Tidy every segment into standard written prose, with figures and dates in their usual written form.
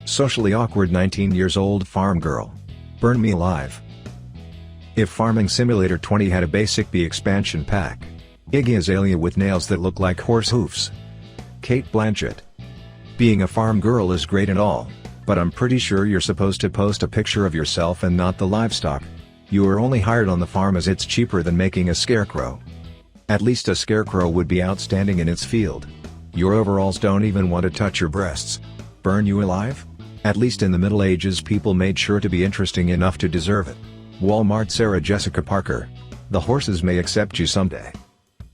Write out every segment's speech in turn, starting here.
Socially awkward 19 years old farm girl. Burn me alive. If Farming Simulator 20 had a basic B expansion pack. Iggy Azalea with nails that look like horse hoofs. Kate Blanchett. Being a farm girl is great and all, but I'm pretty sure you're supposed to post a picture of yourself and not the livestock. You are only hired on the farm as it's cheaper than making a scarecrow. At least a scarecrow would be outstanding in its field. Your overalls don't even want to touch your breasts. Burn you alive? At least in the Middle Ages people made sure to be interesting enough to deserve it. Walmart Sarah Jessica Parker. The horses may accept you someday.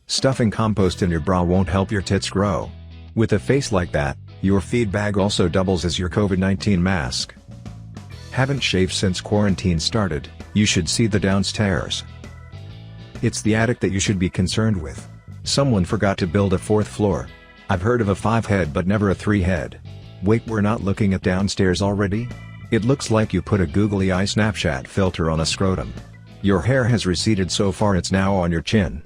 Stuffing compost in your bra won't help your tits grow. With a face like that, your feed bag also doubles as your COVID-19 mask. Haven't shaved since quarantine started, you should see the downstairs. It's the attic that you should be concerned with. Someone forgot to build a 4th floor. I've heard of a 5-head but never a 3-head. Wait, we're not looking at downstairs already? It looks like you put a googly eye Snapchat filter on a scrotum. Your hair has receded so far it's now on your chin.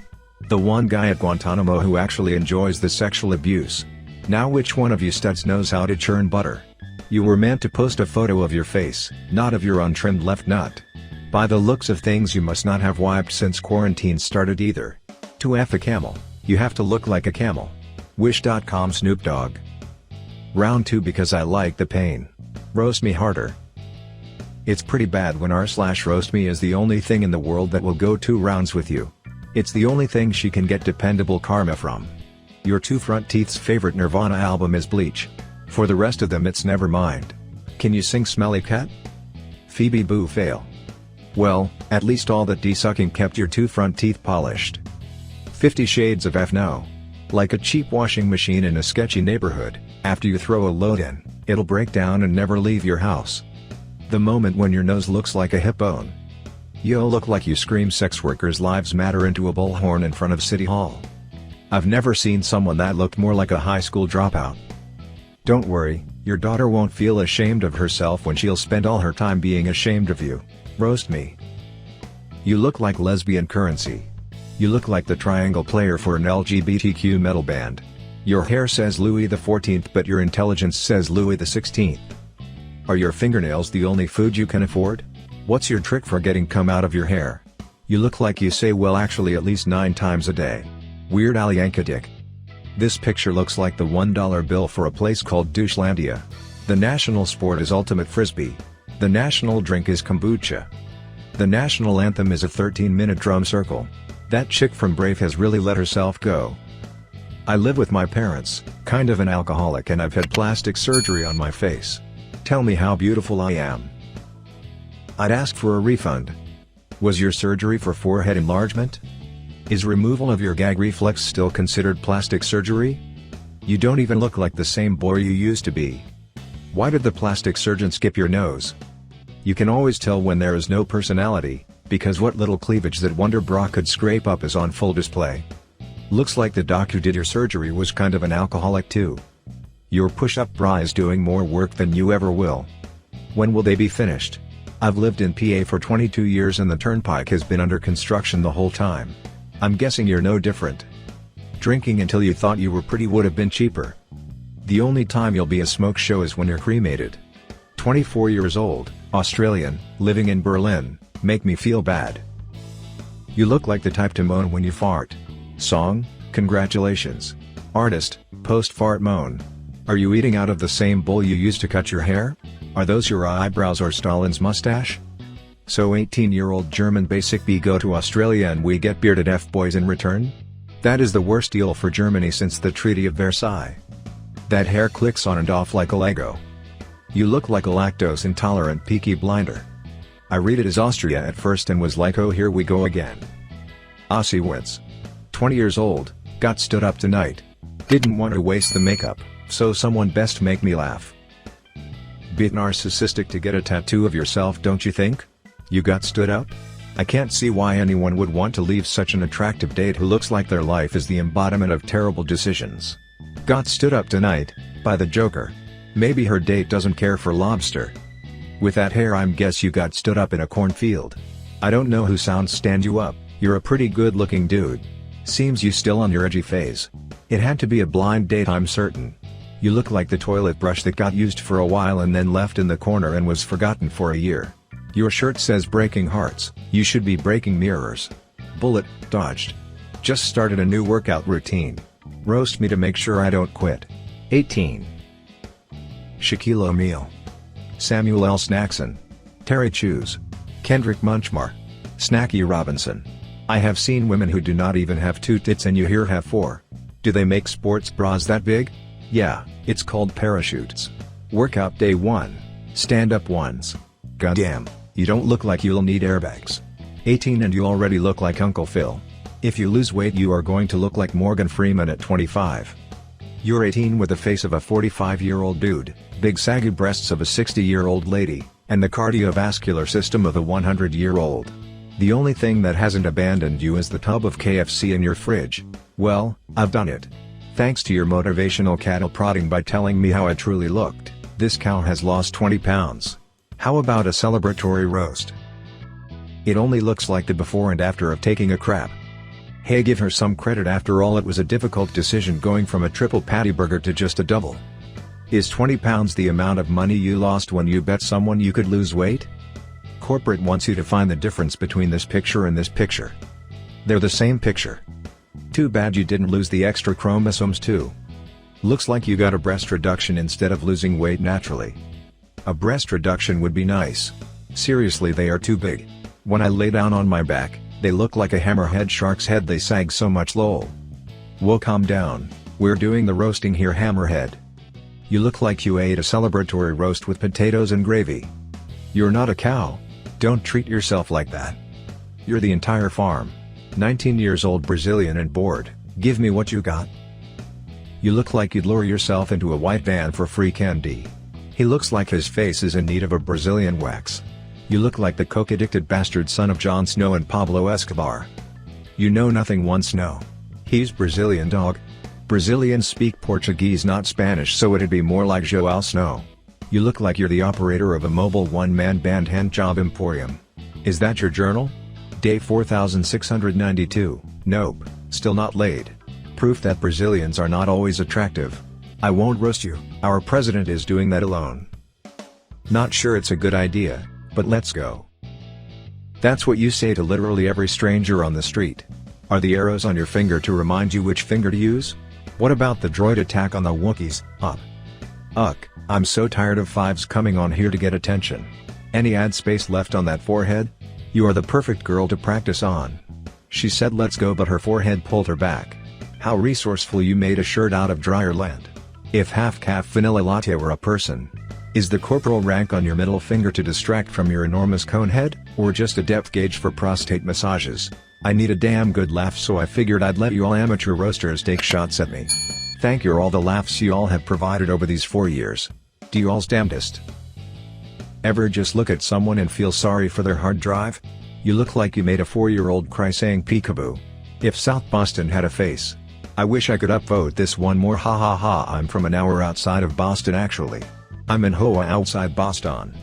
The one guy at Guantanamo who actually enjoys the sexual abuse. Now which one of you studs knows how to churn butter? You were meant to post a photo of your face, not of your untrimmed left nut. By the looks of things you must not have wiped since quarantine started either. To F a camel, you have to look like a camel. Wish.com Snoop Dogg. Round 2 because I like the pain. Roast me harder. It's pretty bad when r/roastme is the only thing in the world that will go 2 rounds with you. It's the only thing she can get dependable karma from. Your 2 front teeth's favorite Nirvana album is Bleach. For the rest of them it's Nevermind. Can you sing Smelly Cat? Phoebe Boo fail. Well, at least all that de-sucking kept your 2 front teeth polished. 50 Shades of F no. Like a cheap washing machine in a sketchy neighborhood, after you throw a load in, it'll break down and never leave your house. The moment when your nose looks like a hip bone. You'll look like you scream sex workers' lives matter into a bullhorn in front of City Hall. I've never seen someone that looked more like a high school dropout. Don't worry, your daughter won't feel ashamed of herself when she'll spend all her time being ashamed of you. Roast me. You look like lesbian currency. You look like the triangle player for an LGBTQ metal band. Your hair says Louis XIV but your intelligence says Louis XVI. Are your fingernails the only food you can afford? What's your trick for getting cum out of your hair? You look like you say well actually at least 9 times a day. Weird Al Yankovic. This picture looks like the $1 bill for a place called Douchelandia. The national sport is ultimate frisbee. The national drink is kombucha. The national anthem is a 13-minute drum circle. That chick from Brave has really let herself go. I live with my parents, kind of an alcoholic, and I've had plastic surgery on my face. Tell me how beautiful I am. I'd ask for a refund. Was your surgery for forehead enlargement? Is removal of your gag reflex still considered plastic surgery? You don't even look like the same boy you used to be. Why did the plastic surgeon skip your nose? You can always tell when there is no personality, because what little cleavage that Wonder Bra could scrape up is on full display. Looks like the doc who did your surgery was kind of an alcoholic too. Your push-up bra is doing more work than you ever will. When will they be finished? I've lived in PA for 22 years and the turnpike has been under construction the whole time. I'm guessing you're no different. Drinking until you thought you were pretty would have been cheaper. The only time you'll be a smoke show is when you're cremated. 24 years old, Australian, living in Berlin, make me feel bad. You look like the type to moan when you fart. Song, congratulations. Artist, post-fart moan. Are you eating out of the same bowl you used to cut your hair? Are those your eyebrows or Stalin's mustache? So 18-year-old German basic B go to Australia and we get bearded F-boys in return? That is the worst deal for Germany since the Treaty of Versailles. That hair clicks on and off like a Lego. You look like a lactose-intolerant Peaky Blinder. I read it as Austria at first and was like oh here we go again. Aussie wins. 20 years old, got stood up tonight. Didn't want to waste the makeup, so someone best make me laugh. Bit narcissistic to get a tattoo of yourself don't you think? You got stood up? I can't see why anyone would want to leave such an attractive date who looks like their life is the embodiment of terrible decisions. Got stood up tonight, by the Joker. Maybe her date doesn't care for lobster. With that hair I'm guess you got stood up in a cornfield. I don't know who sounds stand you up, you're a pretty good looking dude. Seems you still on your edgy phase. It had to be a blind date I'm certain. You look like the toilet brush that got used for a while and then left in the corner and was forgotten for a year. Your shirt says breaking hearts, you should be breaking mirrors. Bullet, dodged. Just started a new workout routine. Roast me to make sure I don't quit. 18. Shaquille O'Neal. Samuel L. Snackson. Terry Chews. Kendrick Munchmar. Snacky Robinson. I have seen women who do not even have 2 tits and you here have 4. Do they make sports bras that big? Yeah, it's called parachutes. Workout day 1. Stand up ones. Goddamn, you don't look like you'll need airbags. 18 and you already look like Uncle Phil. If you lose weight you are going to look like Morgan Freeman at 25. You're 18 with the face of a 45-year-old dude, big saggy breasts of a 60-year-old lady, and the cardiovascular system of a 100-year-old. The only thing that hasn't abandoned you is the tub of KFC in your fridge. Well, I've done it. Thanks to your motivational cattle prodding by telling me how I truly looked, this cow has lost 20 pounds. How about a celebratory roast? It only looks like the before and after of taking a crap. Hey, give her some credit, after all it was a difficult decision going from a triple patty burger to just a double. Is 20 pounds the amount of money you lost when you bet someone you could lose weight? Corporate wants you to find the difference between this picture and this picture. They're the same picture. Too bad you didn't lose the extra chromosomes too. Looks like you got a breast reduction instead of losing weight naturally. A breast reduction would be nice. Seriously, they are too big. When I lay down on my back, they look like a hammerhead shark's head, they sag so much lol. Whoa, calm down, we're doing the roasting here hammerhead. You look like you ate a celebratory roast with potatoes and gravy. You're not a cow. Don't treat yourself like that. You're the entire farm. 19 years old, Brazilian and bored, give me what you got. You look like you'd lure yourself into a white van for free candy. He looks like his face is in need of a Brazilian wax. You look like the coke-addicted bastard son of Jon Snow and Pablo Escobar. You know nothing, one Snow. He's Brazilian, dog. Brazilians speak Portuguese, not Spanish, so it'd be more like João Snow. You look like you're the operator of a mobile one-man band hand job emporium. Is that your journal? Day 4692, nope, still not laid. Proof that Brazilians are not always attractive. I won't roast you, our president is doing that alone. Not sure it's a good idea, but let's go. That's what you say to literally every stranger on the street. Are the arrows on your finger to remind you which finger to use? What about the droid attack on the Wookiees? I'm so tired of fives coming on here to get attention. Any ad space left on that forehead? You are the perfect girl to practice on. She said let's go, but her forehead pulled her back. How resourceful, you made a shirt out of dryer land. If half-calf vanilla latte were a person. Is the corporal rank on your middle finger to distract from your enormous cone head, or just a depth gauge for prostate massages? I need a damn good laugh, so I figured I'd let you all amateur roasters take shots at me. Thank you for all the laughs you all have provided over these 4 years. Do you all's damnedest. Ever just look at someone and feel sorry for their hard drive? You look like you made a 4-year-old cry saying peekaboo. If South Boston had a face. I wish I could upvote this one more, ha ha ha. I'm from an hour outside of Boston actually. I'm in Hoa outside Boston.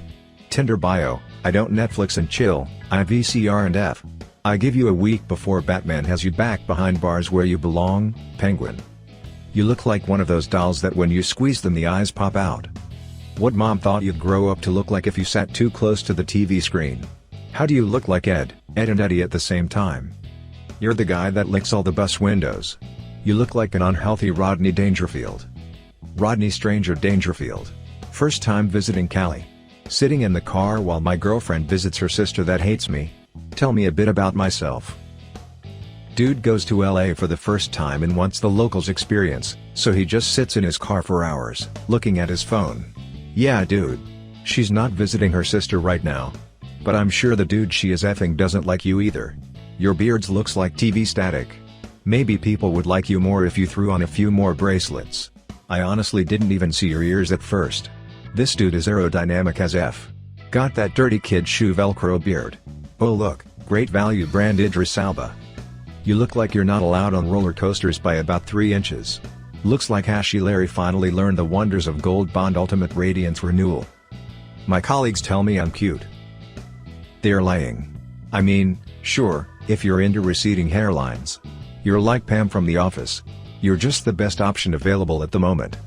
Tinder bio, I don't Netflix and chill, I VCR and F. I give you a week before Batman has you back behind bars where you belong, penguin. You look like one of those dolls that when you squeeze them the eyes pop out. What mom thought you'd grow up to look like if you sat too close to the TV screen? How do you look like Ed and Eddie at the same time? You're the guy that licks all the bus windows. You look like an unhealthy Rodney Dangerfield. Rodney Stranger Dangerfield. First time visiting Cali. Sitting in the car while my girlfriend visits her sister that hates me. Tell me a bit about myself. Dude goes to LA for the first time and wants the locals experience, so he just sits in his car for hours, looking at his phone. Yeah dude. She's not visiting her sister right now. But I'm sure the dude she is effing doesn't like you either. Your beards looks like TV static. Maybe people would like you more if you threw on a few more bracelets. I honestly didn't even see your ears at first. This dude is aerodynamic as F. Got that dirty kid shoe Velcro beard. Oh look, great value brand Idris Elba. You look like you're not allowed on roller coasters by about 3 inches. Looks like Ashy Larry finally learned the wonders of Gold Bond Ultimate Radiance Renewal. My colleagues tell me I'm cute. They're lying. I mean, sure, if you're into receding hairlines. You're like Pam from The Office. You're just the best option available at the moment.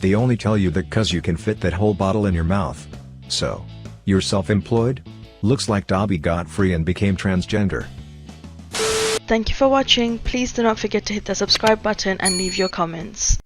They only tell you that 'cause you can fit that whole bottle in your mouth. So, you're self-employed? Looks like Dobby got free and became transgender. Thank you for watching. Please do not forget to hit the subscribe button and leave your comments.